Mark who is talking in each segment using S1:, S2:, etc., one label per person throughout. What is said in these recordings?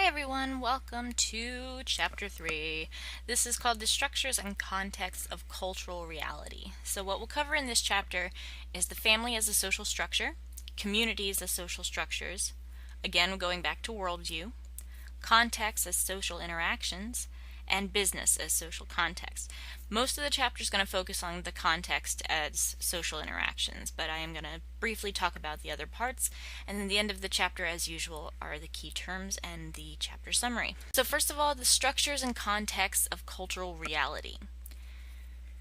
S1: Hi everyone, welcome to Chapter 3. This is called The Structures and Contexts of Cultural Reality. So what we'll cover in this chapter is the family as a social structure, communities as social structures, again going back to worldview, context as social interactions, and business as social context. Most of the chapter is going to focus on the context as social interactions, but I am going to briefly talk about the other parts, and then the end of the chapter, as usual, are the key terms and the chapter summary. So first of all, the structures and contexts of cultural reality.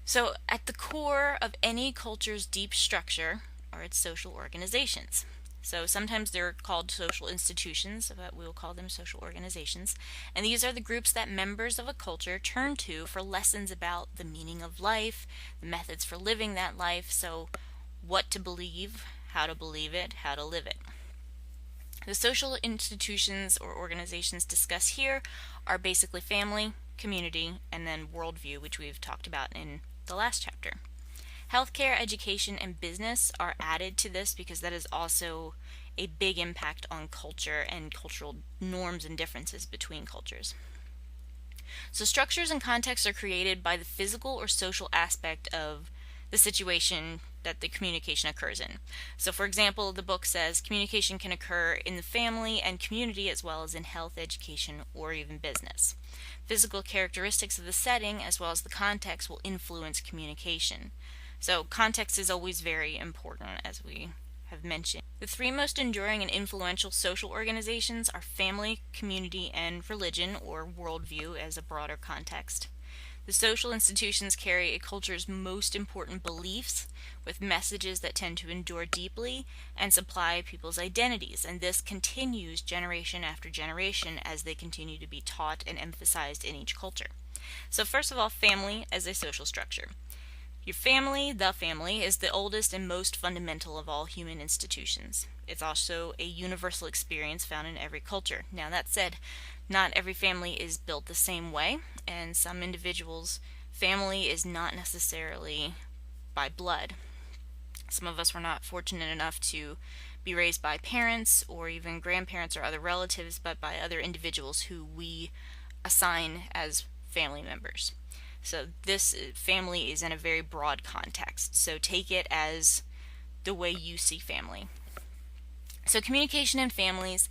S1: So at the core of any culture's deep structure are its social organizations. So sometimes they're called social institutions, but we will call them social organizations. And these are the groups that members of a culture turn to for lessons about the meaning of life, the methods for living that life, so what to believe, how to believe it, how to live it. The social institutions or organizations discussed here are basically family, community, and then worldview, which we've talked about in the last chapter. Healthcare, education, and business are added to this because that is also a big impact on culture and cultural norms and differences between cultures. So structures and contexts are created by the physical or social aspect of the situation that the communication occurs in. So for example, the book says communication can occur in the family and community as well as in health, education, or even business. Physical characteristics of the setting as well as the context will influence communication. So context is always very important, as we have mentioned. The three most enduring and influential social organizations are family, community, and religion, or worldview as a broader context. The social institutions carry a culture's most important beliefs with messages that tend to endure deeply and supply people's identities, and this continues generation after generation as they continue to be taught and emphasized in each culture. So first of all, family as a social structure. Your family, the family, is the oldest and most fundamental of all human institutions. It's also a universal experience found in every culture. Now that said, not every family is built the same way, and some individuals' family is not necessarily by blood. Some of us were not fortunate enough to be raised by parents or even grandparents or other relatives, but by other individuals who we assign as family members. So this family is in a very broad context, so take it as the way you see family. So communication in families,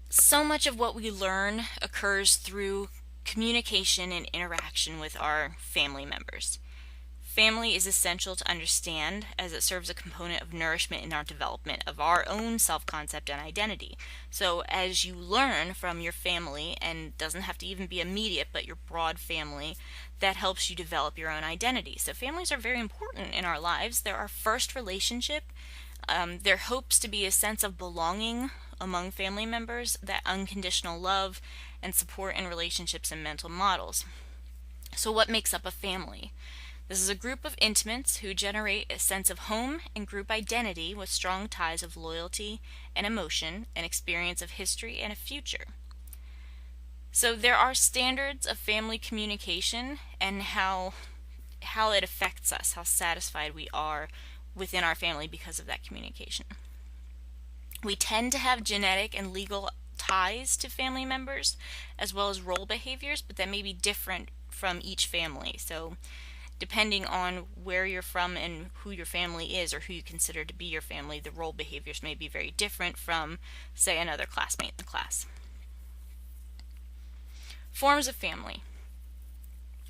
S1: so much of what we learn occurs through communication and interaction with our family members. Family is essential to understand as it serves a component of nourishment in our development of our own self-concept and identity. So as you learn from your family, and doesn't have to even be immediate, but your broad family, that helps you develop your own identity. So families are very important in our lives. They're our first relationship. There hopes to be a sense of belonging among family members, that unconditional love and support in relationships and mental models. So what makes up a family? This is a group of intimates who generate a sense of home and group identity with strong ties of loyalty and emotion, an experience of history and a future. So there are standards of family communication and how it affects us, how satisfied we are within our family because of that communication. We tend to have genetic and legal ties to family members as well as role behaviors, but that may be different from each family. So depending on where you're from and who your family is or who you consider to be your family, the role behaviors may be very different from, say, another classmate in the class. Forms of family.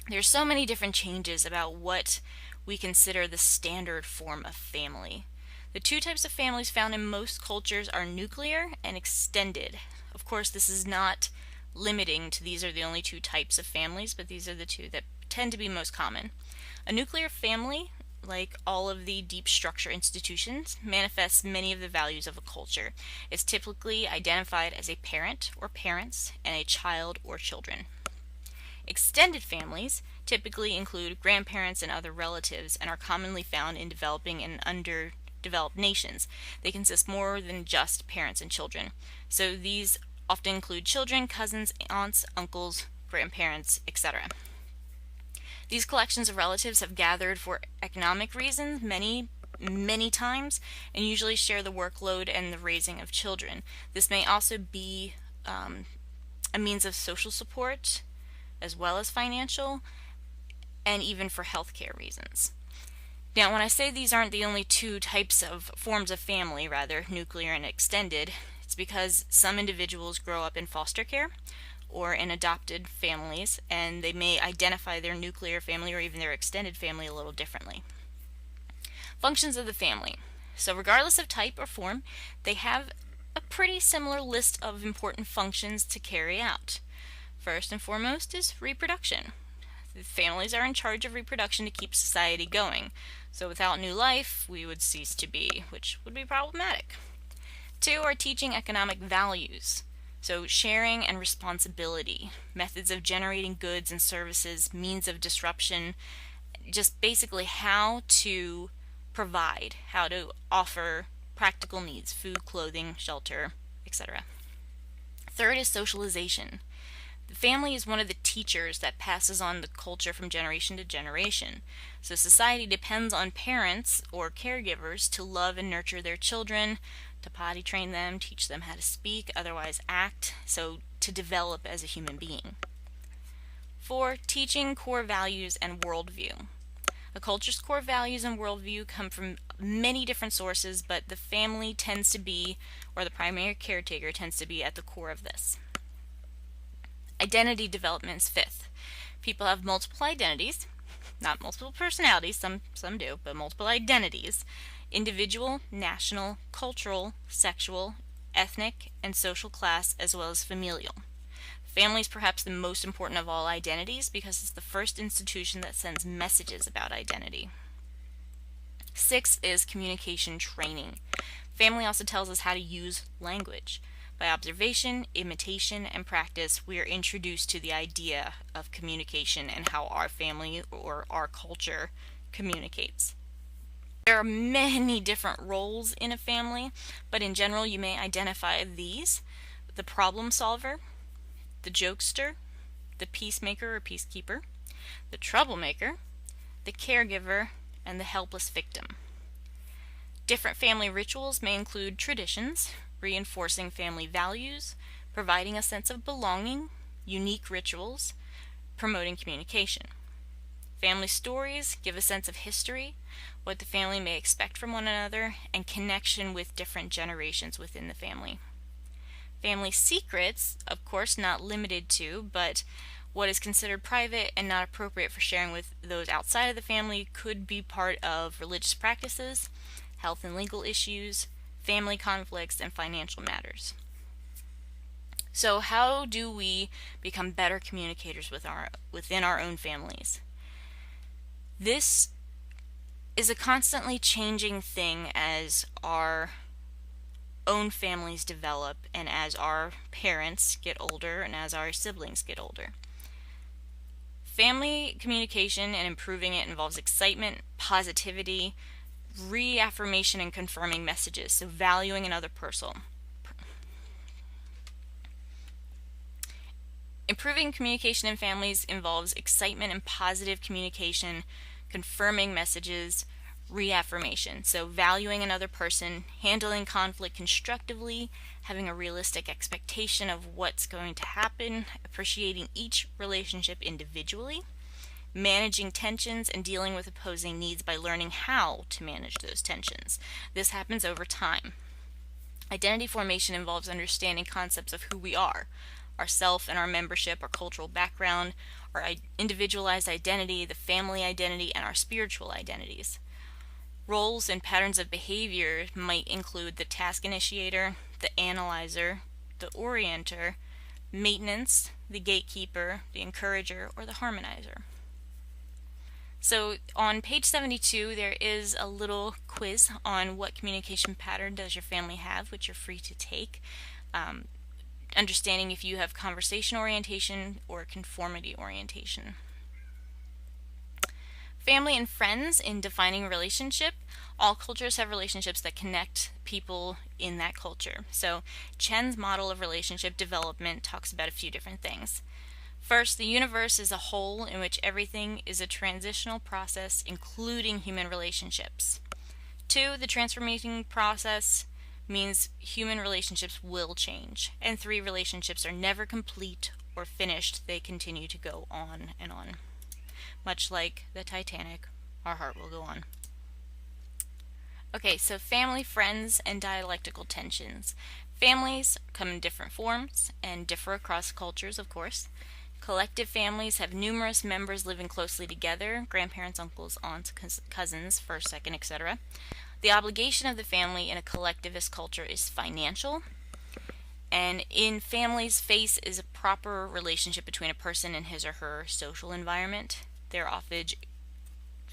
S1: There's so many different changes about what we consider the standard form of family. The two types of families found in most cultures are nuclear and extended. Of course, this is not limiting to these are the only two types of families, but these are the two that tend to be most common. A nuclear family, like all of the deep structure institutions, manifests many of the values of a culture. It's typically identified as a parent or parents and a child or children. Extended families typically include grandparents and other relatives and are commonly found in developing and underdeveloped nations. They consist more than just parents and children. So these often include children, cousins, aunts, uncles, grandparents, etc. These collections of relatives have gathered for economic reasons many times and usually share the workload and the raising of children. This may also be a means of social support as well as financial, and even for healthcare reasons. Now, when I say these aren't the only two types of forms of family, rather nuclear and extended, it's because some individuals grow up in foster care or in adopted families, and they may identify their nuclear family or even their extended family a little differently. Functions of the family. So regardless of type or form, they have a pretty similar list of important functions to carry out. First and foremost is reproduction. The families are in charge of reproduction to keep society going. So without new life, we would cease to be, which would be problematic. Two are teaching economic values. So sharing and responsibility, methods of generating goods and services, means of disruption, just basically how to provide, how to offer practical needs, food, clothing, shelter, etc. Third is socialization. The family is one of the teachers that passes on the culture from generation to generation. So society depends on parents or caregivers to love and nurture their children, to potty train them, teach them how to speak, otherwise act, so to develop as a human being. 4, teaching core values and worldview. A culture's core values and worldview come from many different sources, but the family tends to be, or the primary caretaker tends to be, at the core of this. Identity development is 5th. People have multiple identities, not multiple personalities, some do, but multiple identities. Individual, national, cultural, sexual, ethnic, and social class, as well as familial. Family is perhaps the most important of all identities because it's the first institution that sends messages about identity. 6 is communication training. Family also tells us how to use language. By observation, imitation, and practice, we are introduced to the idea of communication and how our family or our culture communicates. There are many different roles in a family, but in general you may identify these: the problem solver, the jokester, the peacemaker or peacekeeper, the troublemaker, the caregiver, and the helpless victim. Different family rituals may include traditions, reinforcing family values, providing a sense of belonging, unique rituals, promoting communication. Family stories give a sense of history, what the family may expect from one another, and connection with different generations within the family. Family secrets, of course not limited to, but what is considered private and not appropriate for sharing with those outside of the family, could be part of religious practices, health and legal issues, family conflicts, and financial matters. So how do we become better communicators within our own families? This is a constantly changing thing as our own families develop and as our parents get older and as our siblings get older. Family communication and improving it involves excitement, positivity, reaffirmation, and confirming messages, so valuing another person. Improving communication in families involves excitement and positive communication, confirming messages, reaffirmation, so valuing another person, handling conflict constructively, having a realistic expectation of what's going to happen, appreciating each relationship individually, managing tensions, and dealing with opposing needs by learning how to manage those tensions. This happens over time. Identity formation involves understanding concepts of who we are, our self and our membership, our cultural background, our individualized identity, the family identity, and our spiritual identities. Roles and patterns of behavior might include the task initiator, the analyzer, the orienter, maintenance, the gatekeeper, the encourager, or the harmonizer. So on page 72 there is a little quiz on what communication pattern does your family have, which you're free to take. Understanding if you have conversation orientation or conformity orientation. Family and friends in defining relationship. All cultures have relationships that connect people in that culture. So Chen's model of relationship development talks about a few different things. First, the universe is a whole in which everything is a transitional process, including human relationships. 2, the transformation process means human relationships will change. And 3, relationships are never complete or finished. They continue to go on and on. Much like the Titanic, our heart will go on. Okay, so family, friends, and dialectical tensions. Families come in different forms and differ across cultures, of course. Collective families have numerous members living closely together, grandparents, uncles, aunts, cousins, first, second, etc. The obligation of the family in a collectivist culture is financial, and in families, face is a proper relationship between a person and his or her social environment.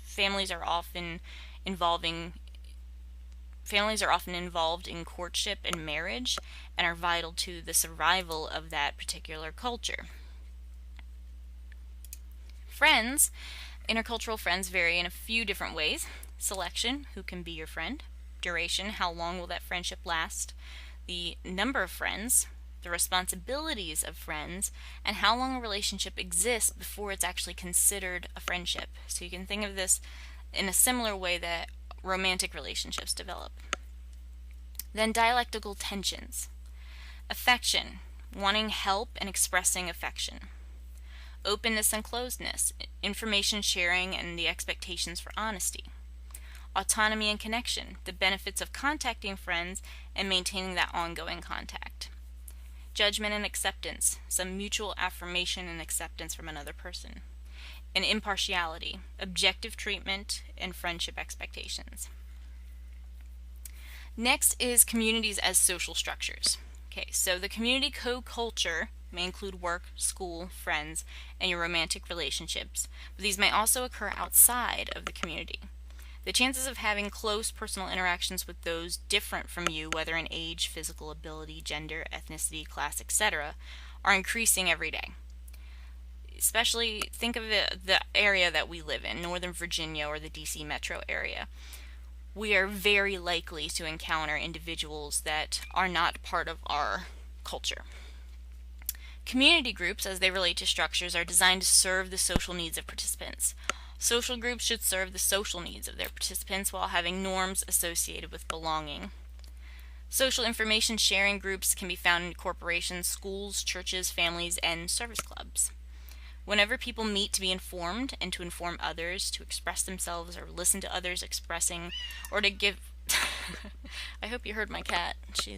S1: Families are often involved in courtship and marriage and are vital to the survival of that particular culture. Friends, intercultural friends vary in a few different ways. Selection, who can be your friend. Duration, how long will that friendship last. The number of friends, the responsibilities of friends, and how long a relationship exists before it's actually considered a friendship. So you can think of this in a similar way that romantic relationships develop. Then dialectical tensions. Affection, wanting help and expressing affection. Openness and closedness, information sharing and the expectations for honesty. Autonomy and connection, the benefits of contacting friends and maintaining that ongoing contact. Judgment and acceptance, some mutual affirmation and acceptance from another person. And impartiality, objective treatment and friendship expectations. Next is communities as social structures. Okay, so the community co-culture may include work, school, friends, and your romantic relationships, but these may also occur outside of the community. The chances of having close personal interactions with those different from you, whether in age, physical ability, gender, ethnicity, class, etc., are increasing every day. Especially think of the area that we live in, Northern Virginia or the DC metro area. We are very likely to encounter individuals that are not part of our culture. Community groups, as they relate to structures, are designed to serve the social needs of participants. Social groups should serve the social needs of their participants while having norms associated with belonging. Social information sharing groups can be found in corporations, schools, churches, families, and service clubs. Whenever people meet to be informed and to inform others, to express themselves or listen to others expressing, or to give... I hope you heard my cat. She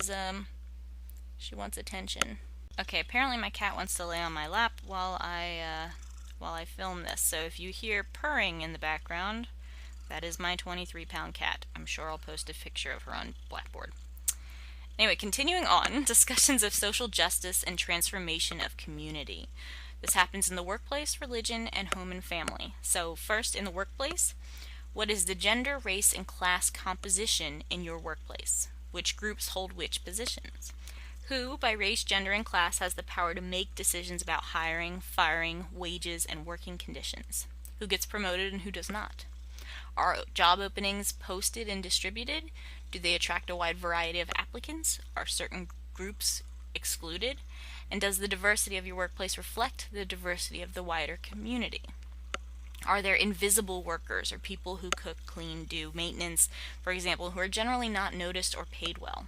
S1: wants attention. Okay, apparently my cat wants to lay on my lap while I film this. So if you hear purring in the background, that is my 23-pound cat. I'm sure I'll post a picture of her on Blackboard. Anyway, continuing on, discussions of social justice and transformation of community. This happens in the workplace, religion, and home and family. So first, in the workplace, what is the gender, race, and class composition in your workplace? Which groups hold which positions? Who, by race, gender, and class, has the power to make decisions about hiring, firing, wages, and working conditions? Who gets promoted and who does not? Are job openings posted and distributed? Do they attract a wide variety of applicants? Are certain groups excluded? And does the diversity of your workplace reflect the diversity of the wider community? Are there invisible workers or people who cook, clean, do maintenance, for example, who are generally not noticed or paid well?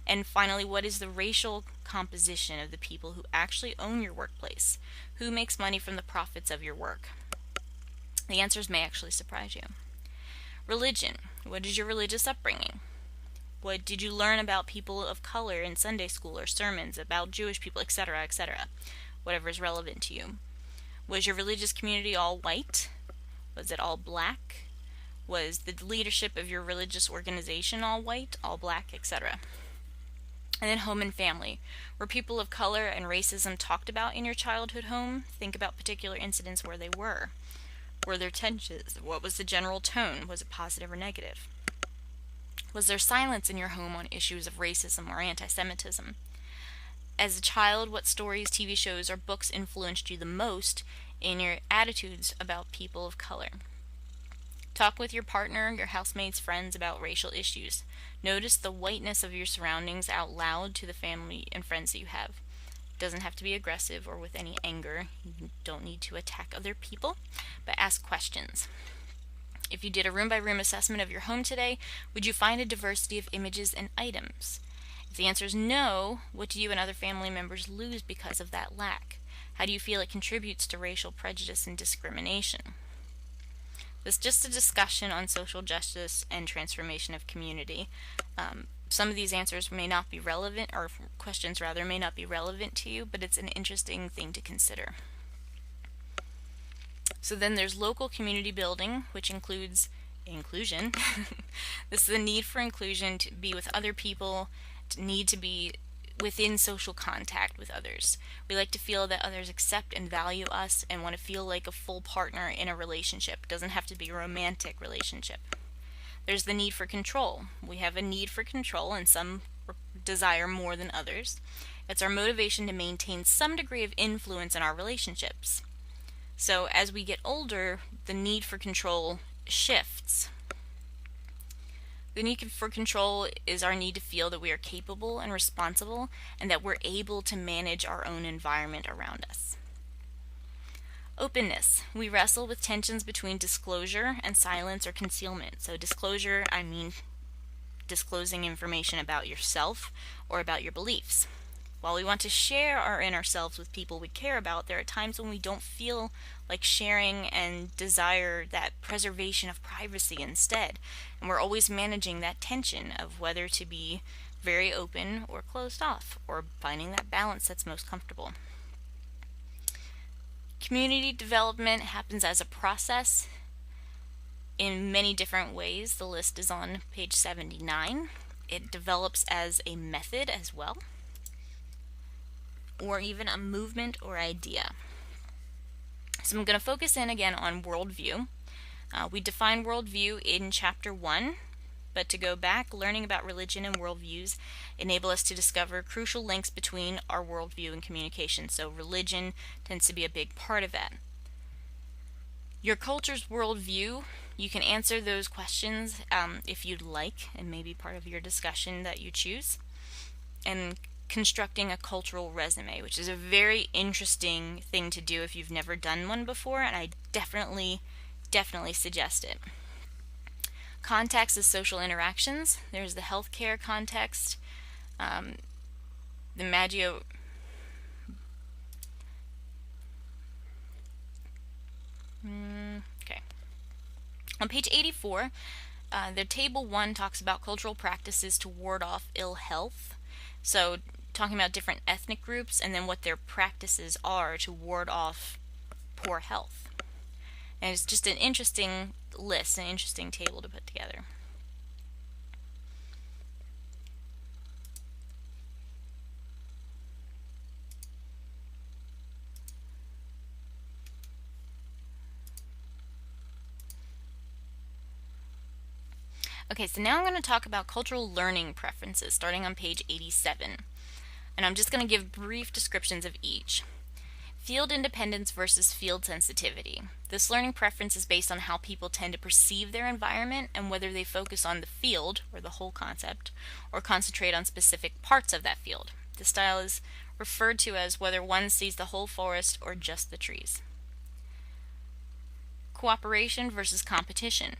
S1: And finally, what is the racial composition of the people who actually own your workplace? Who makes money from the profits of your work? The answers may actually surprise you. Religion. What is your religious upbringing? What did you learn about people of color in Sunday school or sermons, about Jewish people, etc., etc.? Whatever is relevant to you. Was your religious community all white? Was it all black? Was the leadership of your religious organization all white, all black, etc.? And then home and family. Were people of color and racism talked about in your childhood home? Think about particular incidents where they were. Were there tensions? What was the general tone? Was it positive or negative? Was there silence in your home on issues of racism or anti-Semitism? As a child, what stories, TV shows, or books influenced you the most in your attitudes about people of color? Talk with your partner, your housemates, friends about racial issues. Notice the whiteness of your surroundings out loud to the family and friends that you have. It doesn't have to be aggressive or with any anger. You don't need to attack other people, but ask questions. If you did a room-by-room assessment of your home today, would you find a diversity of images and items? If the answer is no, what do you and other family members lose because of that lack? How do you feel it contributes to racial prejudice and discrimination? This is just a discussion on social justice and transformation of community. Some of these answers may not be relevant, or questions rather, may not be relevant to you, but it's an interesting thing to consider. So then there's local community building, which includes inclusion. This is the need for inclusion, to be with other people, to need to be within social contact with others. We like to feel that others accept and value us and want to feel like a full partner in a relationship. It doesn't have to be a romantic relationship. There's the need for control. We have a need for control, and some desire more than others. It's our motivation to maintain some degree of influence in our relationships. So as we get older, the need for control shifts. The need for control is our need to feel that we are capable and responsible, and that we're able to manage our own environment around us. Openness. We wrestle with tensions between disclosure and silence or concealment. So disclosure, I mean disclosing information about yourself or about your beliefs. While we want to share our inner selves with people we care about, there are times when we don't feel like sharing and desire that preservation of privacy instead. And we're always managing that tension of whether to be very open or closed off, or finding that balance that's most comfortable. Community development happens as a process in many different ways. The list is on page 79. It develops as a method as well, or even a movement or idea. So I'm going to focus in again on worldview. We define worldview in chapter 1, but to go back, learning about religion and worldviews enable us to discover crucial links between our worldview and communication. So religion tends to be a big part of that. Your culture's worldview, you can answer those questions if you'd like, and maybe part of your discussion that you choose. And constructing a cultural resume, which is a very interesting thing to do if you've never done one before, and I definitely suggest it. Context is social interactions. There's the healthcare context, the Maggio. Okay. On page 84, the table 1 talks about cultural practices to ward off ill health. So talking about different ethnic groups and then what their practices are to ward off poor health. And it's just an interesting list, an interesting table to put together. Okay, so now I'm going to talk about cultural learning preferences, starting on page 87. And I'm just going to give brief descriptions of each. Field independence versus field sensitivity. This learning preference is based on how people tend to perceive their environment and whether they focus on the field, or the whole concept, or concentrate on specific parts of that field. This style is referred to as whether one sees the whole forest or just the trees. Cooperation versus competition.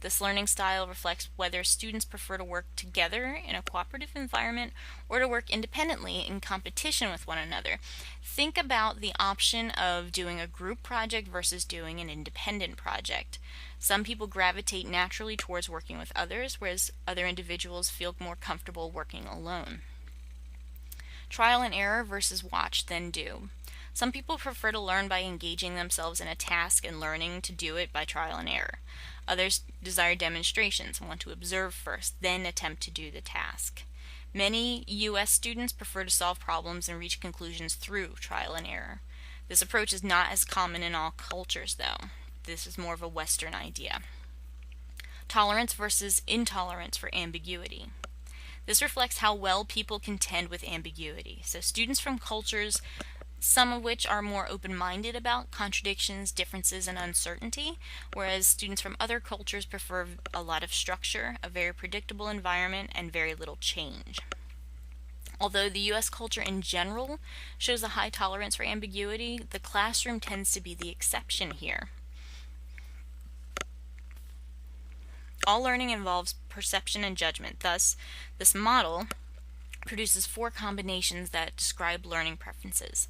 S1: This learning style reflects whether students prefer to work together in a cooperative environment or to work independently in competition with one another. Think about the option of doing a group project versus doing an independent project. Some people gravitate naturally towards working with others, whereas other individuals feel more comfortable working alone. Trial and error versus watch then do. Some people prefer to learn by engaging themselves in a task and learning to do it by trial and error. Others desire demonstrations and want to observe first, then attempt to do the task. Many U.S. students prefer to solve problems and reach conclusions through trial and error. This approach is not as common in all cultures, though. This is more of a Western idea. Tolerance versus intolerance for ambiguity. This reflects how well people contend with ambiguity. So students from cultures, some of which are more open-minded about contradictions, differences, and uncertainty, whereas students from other cultures prefer a lot of structure, a very predictable environment, and very little change. Although the U.S. culture in general shows a high tolerance for ambiguity, the classroom tends to be the exception here. All learning involves perception and judgment. Thus, this model produces 4 combinations that describe learning preferences: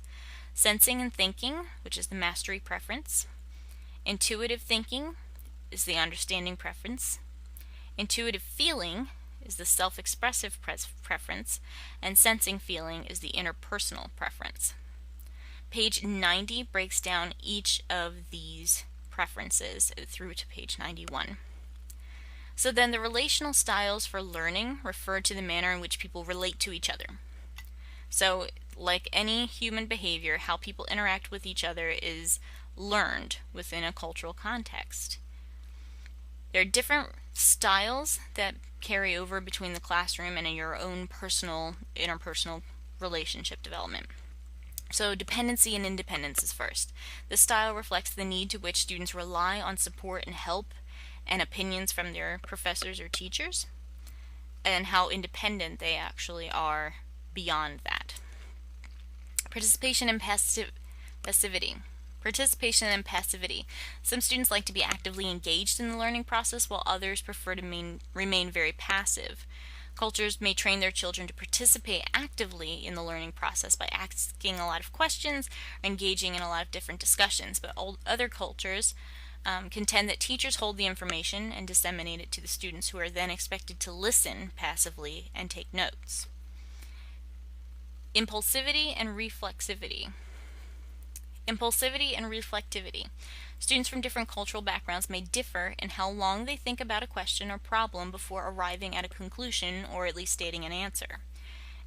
S1: sensing and thinking, which is the mastery preference; intuitive thinking is the understanding preference; intuitive feeling is the self-expressive preference; and sensing feeling is the interpersonal preference. Page 90 breaks down each of these preferences through to page 91. So then the relational styles for learning refer to the manner in which people relate to each other. So like any human behavior, how people interact with each other is learned within a cultural context. There are different styles that carry over between the classroom and in your own personal, interpersonal relationship development. So dependency and independence is first. This style reflects the need to which students rely on support and help and opinions from their professors or teachers, and how independent they actually are beyond that. Participation and passivity. Participation and passivity. Some students like to be actively engaged in the learning process, while others prefer to remain very passive. Cultures may train their children to participate actively in the learning process by asking a lot of questions or engaging in a lot of different discussions, but other cultures contend that teachers hold the information and disseminate it to the students, who are then expected to listen passively and take notes. Impulsivity and reflexivity. Impulsivity and reflectivity. Students from different cultural backgrounds may differ in how long they think about a question or problem before arriving at a conclusion or at least stating an answer.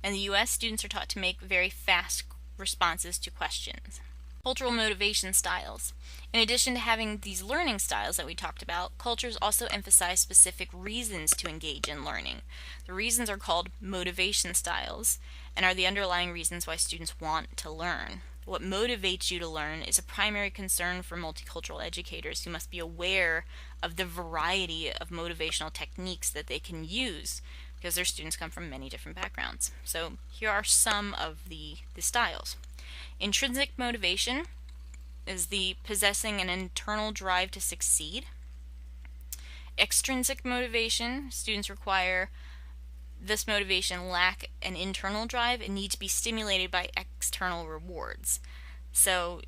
S1: In the U.S., students are taught to make very fast responses to questions. Cultural motivation styles. In addition to having these learning styles that we talked about, cultures also emphasize specific reasons to engage in learning. The reasons are called motivation styles and are the underlying reasons why students want to learn. What motivates you to learn is a primary concern for multicultural educators, who must be aware of the variety of motivational techniques that they can use, because their students come from many different backgrounds. So here are some of the styles. Intrinsic motivation is the possessing an internal drive to succeed. Extrinsic motivation, students require this motivation lack an internal drive and need to be stimulated by external rewards. So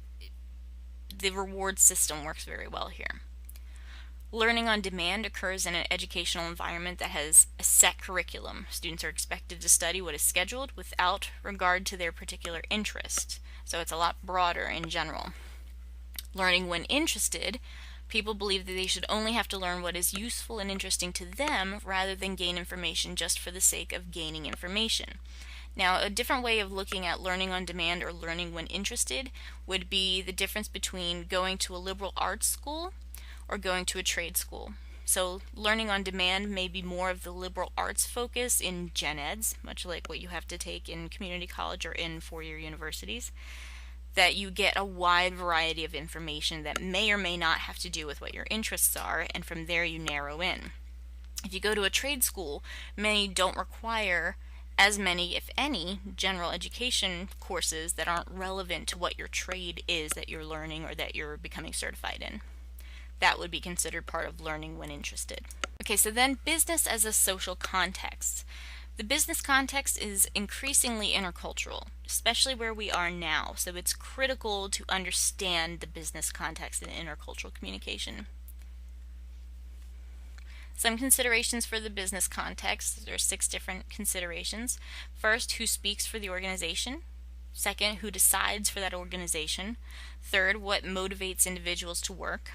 S1: the reward system works very well here. Learning on demand occurs in an educational environment that has a set curriculum. Students are expected to study what is scheduled without regard to their particular interest. So it's a lot broader in general. Learning when interested. People believe that they should only have to learn what is useful and interesting to them rather than gain information just for the sake of gaining information. Now, a different way of looking at learning on demand or learning when interested would be the difference between going to a liberal arts school or going to a trade school. So learning on demand may be more of the liberal arts focus in gen eds, much like what you have to take in community college or in four-year universities, that you get a wide variety of information that may or may not have to do with what your interests are, and from there you narrow in. If you go to a trade school, many don't require as many, if any, general education courses that aren't relevant to what your trade is that you're learning or that you're becoming certified in. That would be considered part of learning when interested. Okay, so then business as a social context. The business context is increasingly intercultural, especially where we are now, so it's critical to understand the business context in intercultural communication. Some considerations for the business context. There are 6 different considerations. First, who speaks for the organization. Second, who decides for that organization. Third, what motivates individuals to work.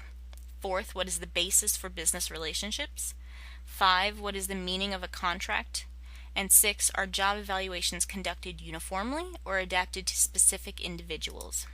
S1: Fourth, what is the basis for business relationships. 5, what is the meaning of a contract. And 6, are job evaluations conducted uniformly or adapted to specific individuals?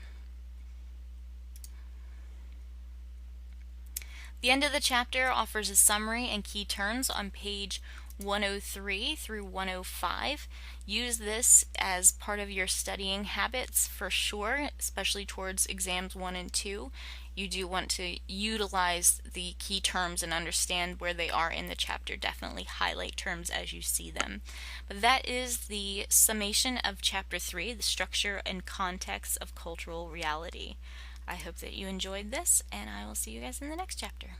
S1: The end of the chapter offers a summary and key terms on page 103 through 105. Use this as part of your studying habits for sure, especially towards exams 1 and 2. You do want to utilize the key terms and understand where they are in the chapter. Definitely highlight terms as you see them. But that is the summation of chapter 3, the structure and context of cultural reality. I hope that you enjoyed this, and I will see you guys in the next chapter.